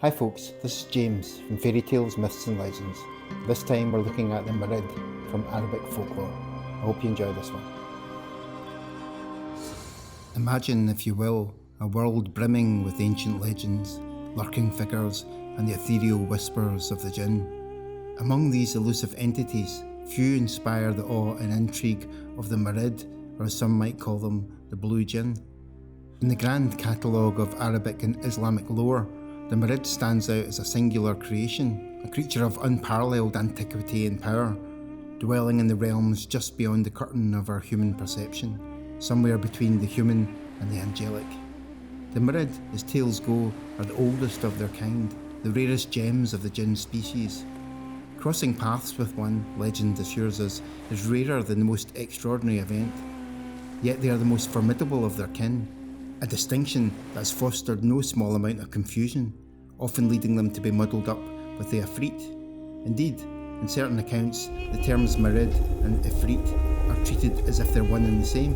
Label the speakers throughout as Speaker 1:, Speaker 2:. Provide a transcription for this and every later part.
Speaker 1: Hi folks, this is James from Fairy Tales, Myths and Legends. This time we're looking at the Marid from Arabic Folklore. I hope you enjoy this one. Imagine, if you will, a world brimming with ancient legends, lurking figures and the ethereal whispers of the Jinn. Among these elusive entities, few inspire the awe and intrigue of the Marid, or as some might call them, the Blue Jinn. In the grand catalogue of Arabic and Islamic lore, the Marid stands out as a singular creation, a creature of unparalleled antiquity and power, dwelling in the realms just beyond the curtain of our human perception, somewhere between the human and the angelic. The Marid, as tales go, are the oldest of their kind, the rarest gems of the Jinn species. Crossing paths with one, legend assures us, is rarer than the most extraordinary event, yet they are the most formidable of their kin. A distinction that has fostered no small amount of confusion, often leading them to be muddled up with the ifrit. Indeed, in certain accounts, the terms Marid and ifrit are treated as if they're one and the same.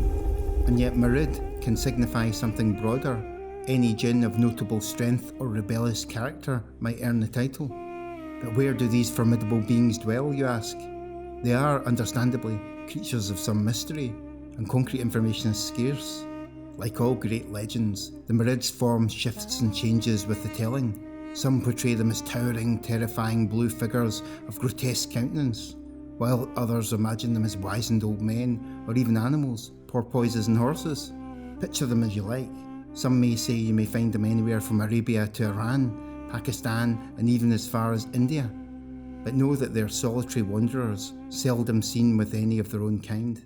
Speaker 1: And yet Marid can signify something broader. Any Jinn of notable strength or rebellious character might earn the title. But where do these formidable beings dwell, you ask? They are, understandably, creatures of some mystery, and concrete information is scarce. Like all great legends, the Marid's form shifts and changes with the telling. Some portray them as towering, terrifying blue figures of grotesque countenance, while others imagine them as wizened old men, or even animals, porpoises and horses. Picture them as you like. Some may say you may find them anywhere from Arabia to Iran, Pakistan, and even as far as India. But know that they are solitary wanderers, seldom seen with any of their own kind.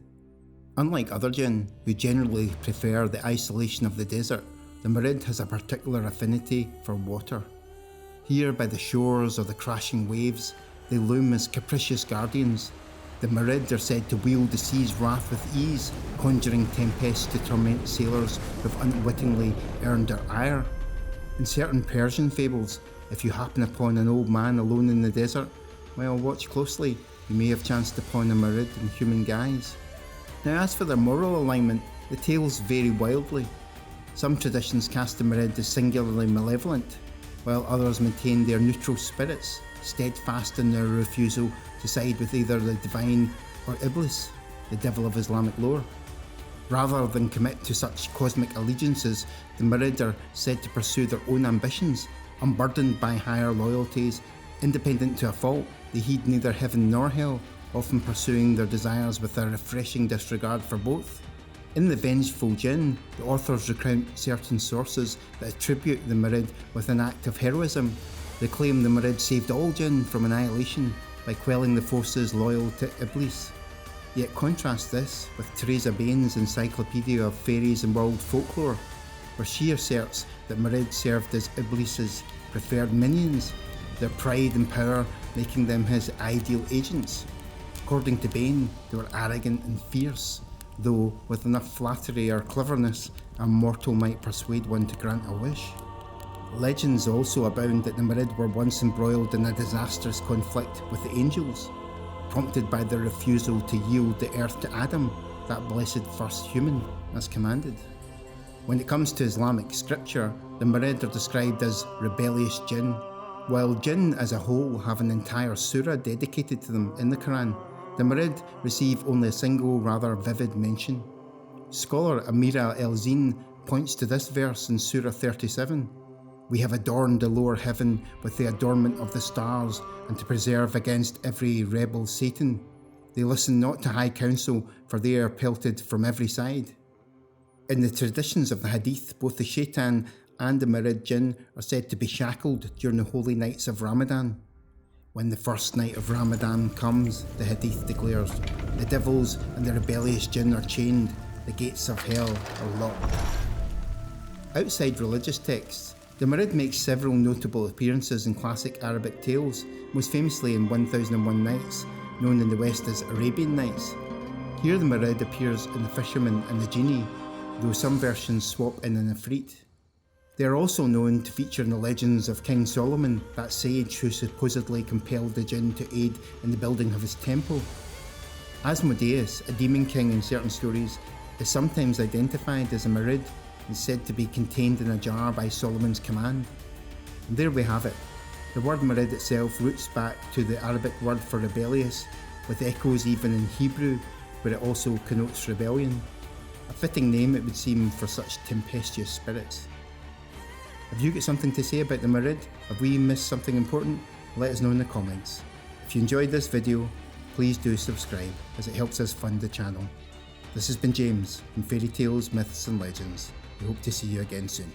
Speaker 1: Unlike other Jinn, who generally prefer the isolation of the desert, the Marid has a particular affinity for water. Here by the shores or the crashing waves, they loom as capricious guardians. The Marid are said to wield the sea's wrath with ease, conjuring tempests to torment sailors who have unwittingly earned their ire. In certain Persian fables, if you happen upon an old man alone in the desert, well, watch closely, you may have chanced upon a Marid in human guise. Now, as for their moral alignment, the tales vary wildly. Some traditions cast the Marid as singularly malevolent, while others maintain they are neutral spirits, steadfast in their refusal to side with either the divine or Iblis, the devil of Islamic lore. Rather than commit to such cosmic allegiances, the Marid are said to pursue their own ambitions, unburdened by higher loyalties, independent to a fault. They heed neither heaven nor hell, often pursuing their desires with a refreshing disregard for both. In The Vengeful Jinn, the authors recount certain sources that attribute the Marid with an act of heroism. They claim the Marid saved all Jinn from annihilation by quelling the forces loyal to Iblis. Yet contrast this with Theresa Bane's Encyclopedia of Fairies and World Folklore, where she asserts that Marid served as Iblis's preferred minions, their pride and power making them his ideal agents. According to Bane, they were arrogant and fierce, though with enough flattery or cleverness, a mortal might persuade one to grant a wish. Legends also abound that the Marid were once embroiled in a disastrous conflict with the angels, prompted by their refusal to yield the earth to Adam, that blessed first human, as commanded. When it comes to Islamic scripture, the Marid are described as rebellious Jinn, while Jinn as a whole have an entire surah dedicated to them in the Quran. The Marid receive only a single, rather vivid mention. Scholar Amira El-Zein points to this verse in Surah 37. We have adorned the lower heaven with the adornment of the stars, and to preserve against every rebel Satan. They listen not to high counsel, for they are pelted from every side. In the traditions of the Hadith, both the Shaitan and the Marid Jinn are said to be shackled during the holy nights of Ramadan. When the first night of Ramadan comes, the Hadith declares, the devils and the rebellious Jinn are chained, the gates of hell are locked. Outside religious texts, the Marid makes several notable appearances in classic Arabic tales, most famously in 1001 Nights, known in the West as Arabian Nights. Here the Marid appears in the Fisherman and the Jinni, though some versions swap in an ifrit. They are also known to feature in the legends of King Solomon, that sage who supposedly compelled the Jinn to aid in the building of his temple. Asmodeus, a demon king in certain stories, is sometimes identified as a Marid and said to be contained in a jar by Solomon's command. And there we have it. The word Marid itself roots back to the Arabic word for rebellious, with echoes even in Hebrew, where it also connotes rebellion. A fitting name, it would seem, for such tempestuous spirits. Have you got something to say about the Marid? Have we missed something important? Let us know in the comments. If you enjoyed this video, please do subscribe, as it helps us fund the channel. This has been James from Fairy Tales, Myths and Legends. We hope to see you again soon.